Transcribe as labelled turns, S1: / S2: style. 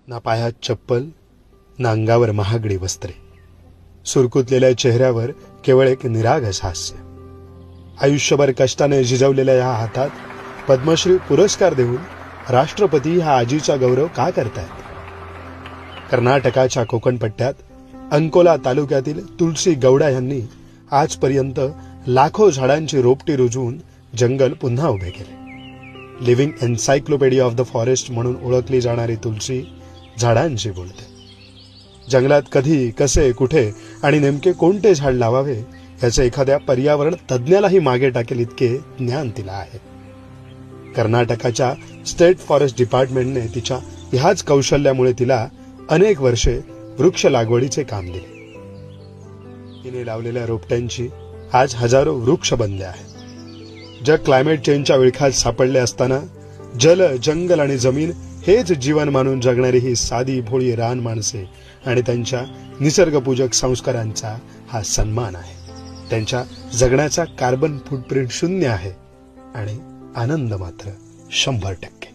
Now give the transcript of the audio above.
S1: ना पायात चप्पल, ना अंगावर महागडी वस्त्रे. सुरकुतलेल्या चेहऱ्यावर केवळ एक निरागस हास्य. आयुष्यभर कष्टाने झिजवलेल्या या हातात पद्मश्री पुरस्कार देऊन राष्ट्रपती हा आजीचा गौरव का करतायत? कर्नाटकाच्या कोकणपट्ट्यात अंकोला तालुक्यातील तुलसी गौडा यांनी आजपर्यंत लाखो झाडांची रोपटी रुजवून जंगल पुन्हा उभे केले. Living encyclopaedia of the forest म्हणून ओळखली जाणारी तुलसी झाडांशी बोलते. जंगलात कधी, कसे, कुठे आणि नेमके कोणते झाड लावावे याचे एखाद्या पर्यावरण तज्ज्ञालाही मागे टाकेल इतके ज्ञान तिला आहे. कर्नाटकाच्या स्टेट फॉरेस्ट डिपार्टमेंटने तिच्या ह्याच कौशल्यामुळे तिला अनेक वर्षे वृक्ष लागवडीचे काम दिले. तिने लावलेल्या रोपट्यांची आज हजारो वृक्ष बनले आहेत. जग क्लायमेट चेंजच्या विळख्यात सापडले असताना जल, जंगल आणि जमीन हेच जीवन मानून जगणारी ही साधी भोळी रान माणसे आणि त्यांच्या निसर्गपूजक संस्कारांचा हा सन्मान आहे. त्यांच्या जगण्याचा कार्बन फूटप्रिंट 0 आहे आणि आनंद मात्र 100%.